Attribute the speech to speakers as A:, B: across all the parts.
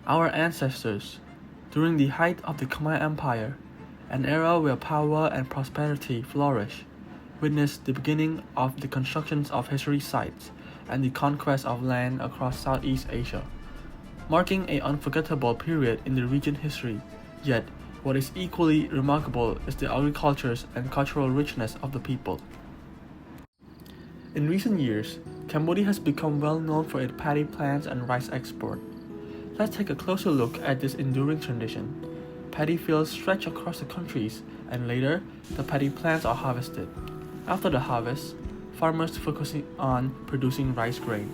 A: Our ancestors, during the height of the Khmer Empire, an era where power and prosperity flourished, witnessed the beginning of the constructions of historic sites and the conquest of land across Southeast Asia, marking an unforgettable period in the region's history. Yet, what is equally remarkable is the agriculture and cultural richness of the people. In recent years, Cambodia has become well known for its paddy plants and rice export. Let's take a closer look at this enduring tradition. Paddy fields stretch across the countries, and later, the paddy plants are harvested. After the harvest, farmers focus on producing rice grain.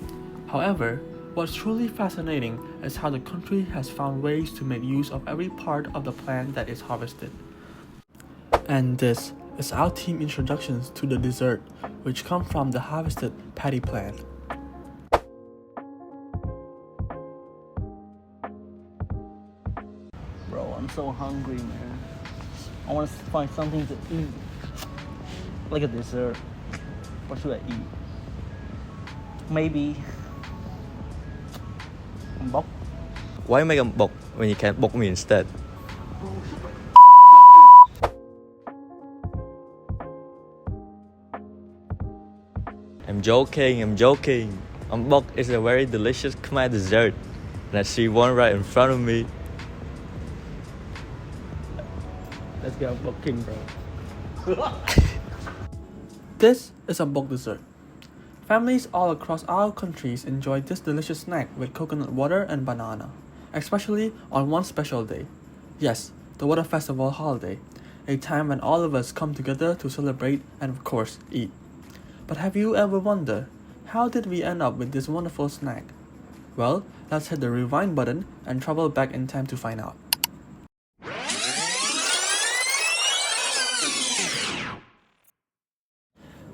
A: However, what's truly fascinating is how the country has found ways to make use of every part of the plant that is harvested. And this is our team introductions to the dessert, which come from the harvested paddy plant.
B: Bro, I'm so hungry, man. I want to find something to eat. Like a dessert. What should I eat? Maybe bok.
C: Why make a bok when you can bok me instead? I'm joking. Bok is a very delicious Khmer dessert, and I see one right in front of me.
B: Let's get a bok king, bro.
A: This is a bok dessert. Families all across our countries enjoy this delicious snack with coconut water and banana, especially on one special day. Yes, the Water Festival holiday, a time when all of us come together to celebrate and of course eat. But have you ever wondered, how did we end up with this wonderful snack? Well, let's hit the rewind button and travel back in time to find out.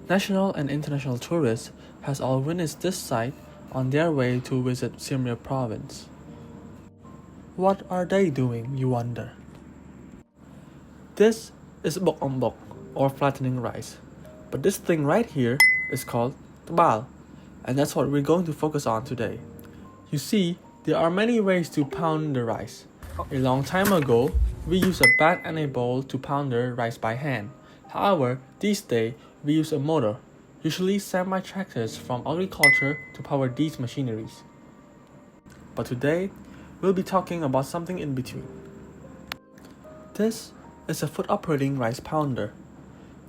A: National and international tourists has all witnessed this sight on their way to visit Siem Reap province. What are they doing, you wonder? This is bok bok, or flattening rice. But this thing right here is called tabal, and that's what we're going to focus on today. You see, there are many ways to pound the rice. A long time ago, we used a bat and a bowl to pound the rice by hand. However, these days, we use a motor, usually semi-tractors from agriculture, to power these machineries. But today, we'll be talking about something in between. This is a foot-operating rice pounder.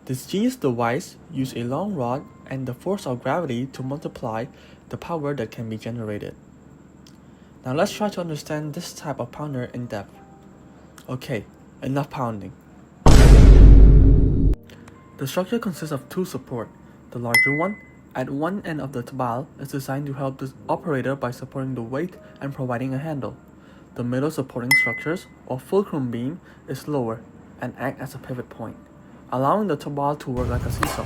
A: This genius device uses a long rod and the force of gravity to multiply the power that can be generated. Now let's try to understand this type of pounder in depth. Okay, enough pounding. The structure consists of two supports. The larger one, at one end of the tabal, is designed to help the operator by supporting the weight and providing a handle. The middle supporting structures, or fulcrum beam, is lower and acts as a pivot point, allowing the tabal to work like a seesaw.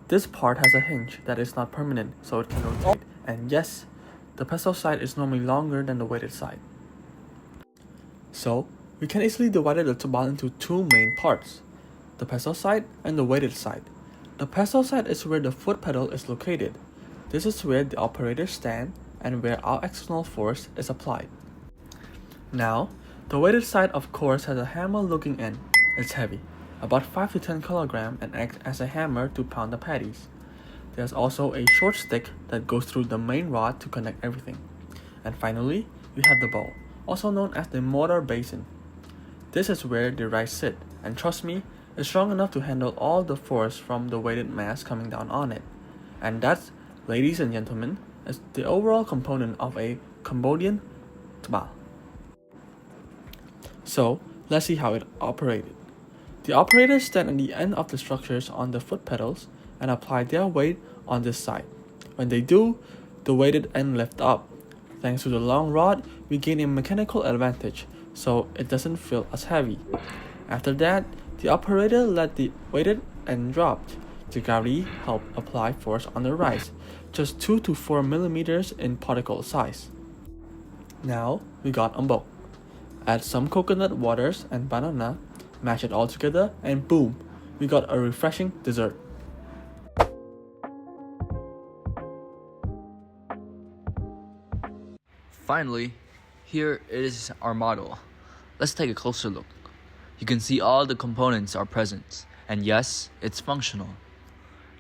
A: This part has a hinge that is not permanent, so it can rotate, and yes, the pestle side is normally longer than the weighted side. So, we can easily divide the tabal into two main parts, the pestle side and the weighted side. The pestle side is where the foot pedal is located. This is where the operator stands and where our external force is applied. Now, the weighted side of course has a hammer-looking end. It's heavy, about 5 to 10 kilograms, and acts as a hammer to pound the patties. There's also a short stick that goes through the main rod to connect everything. And finally, we have the bowl, also known as the mortar basin. This is where the rice sit, and trust me, it's strong enough to handle all the force from the weighted mass coming down on it. And that, ladies and gentlemen, is the overall component of a Cambodian tabal. So, let's see how it operated. The operators stand at the end of the structures on the foot pedals and apply their weight on this side. When they do, the weighted end lifts up. Thanks to the long rod, we gain a mechanical advantage, so it doesn't feel as heavy. After that, the operator let the weighted end drop. The gravity helped apply force on the rice, just 2 to 4 millimeters in particle size. Now, we got bok. Add some coconut waters and banana, mash it all together, and boom, we got a refreshing dessert.
C: Finally, Here is our model. Let's take a closer look. You can see all the components are present, and yes, it's functional.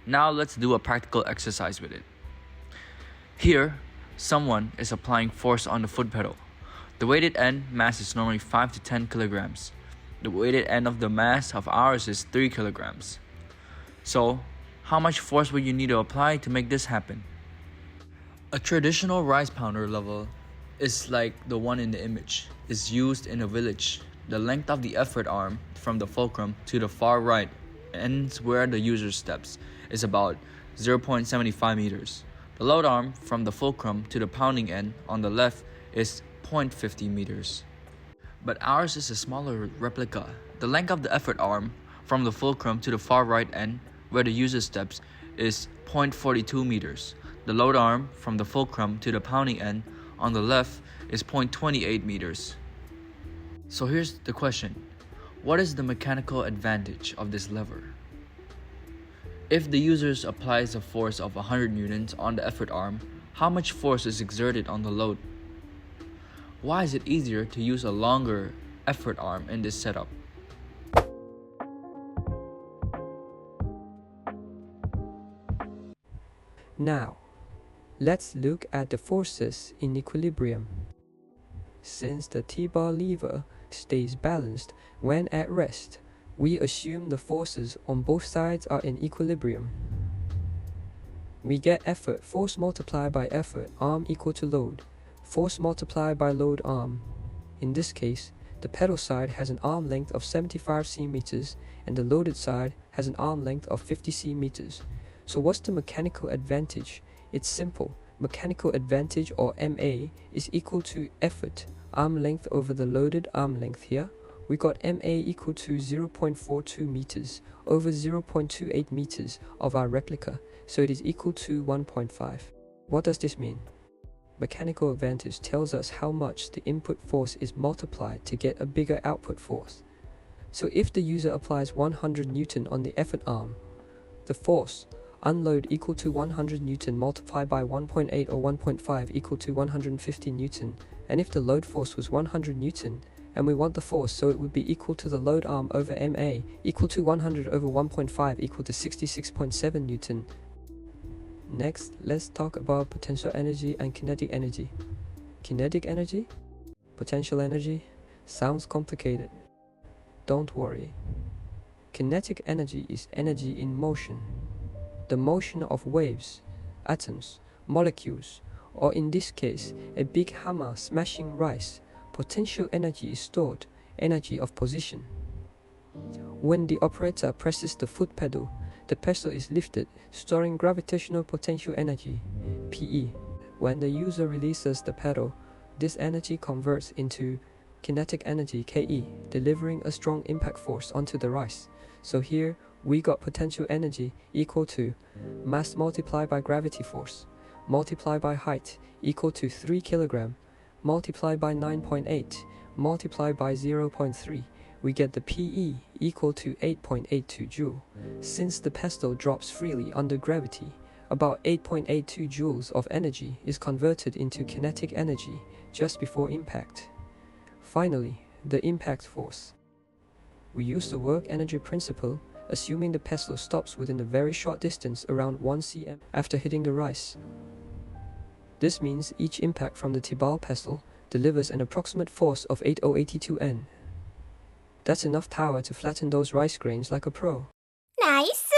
C: Now let's do a practical exercise with it. Here, someone is applying force on the foot pedal. The weighted end mass is normally 5 to 10 kilograms. The weighted end of the mass of ours is 3 kilograms. So, how much force would you need to apply to make this happen? A traditional rice pounder level is like the one in the image. It's used in a village. The length of the effort arm from the fulcrum to the far right ends where the user steps is about 0.75 meters. The load arm from the fulcrum to the pounding end on the left is 0.50 meters. But ours is a smaller replica. The length of the effort arm from the fulcrum to the far right end where the user steps is 0.42 meters. The load arm from the fulcrum to the pounding end on the left is 0.28 meters. So here's the question. What is the mechanical advantage of this lever? If the user applies a force of 100 newtons on the effort arm, how much force is exerted on the load? Why is it easier to use a longer effort arm in this setup?
D: Now, let's look at the forces in equilibrium. Since the T-bar lever stays balanced when at rest, we assume the forces on both sides are in equilibrium. We get effort force multiplied by effort arm equal to load, force multiplied by load arm. In this case, the pedal side has an arm length of 75 cm and the loaded side has an arm length of 50 cm. So what's the mechanical advantage? It's simple. Mechanical advantage, or MA, is equal to effort arm length over the loaded arm length here. We got MA equal to 0.42 meters over 0.28 meters of our replica, so it is equal to 1.5. What does this mean? Mechanical advantage tells us how much the input force is multiplied to get a bigger output force. So if the user applies 100 Newton on the effort arm, the force unload equal to 100 Newton multiplied by 1.8 or 1.5 equal to 150 Newton. And if the load force was 100 Newton, and we want the force, so it would be equal to the load arm over MA equal to 100 over 1.5 equal to 66.7 Newton. Next, let's talk about potential energy and kinetic energy. Kinetic energy? Potential energy? Sounds complicated. Don't worry. Kinetic energy is energy in motion. The motion of waves, atoms, molecules, or in this case, a big hammer smashing rice. Potential energy is stored, energy of position. When the operator presses the foot pedal, the pedal is lifted, storing gravitational potential energy, PE. When the user releases the pedal, this energy converts into kinetic energy, KE, delivering a strong impact force onto the rice. So here, we got potential energy equal to mass multiplied by gravity force, multiplied by height equal to 3 kg, multiplied by 9.8, multiplied by 0.3. We get the PE equal to 8.82 joule. Since the pedal drops freely under gravity, about 8.82 joules of energy is converted into kinetic energy just before impact. Finally, the impact force. We use the work energy principle, assuming the pedal stops within a very short distance around 1 cm after hitting the rice. This means each impact from the T-bar pedal delivers an approximate force of 8082 N. That's enough power to flatten those rice grains like a pro.
E: Nice!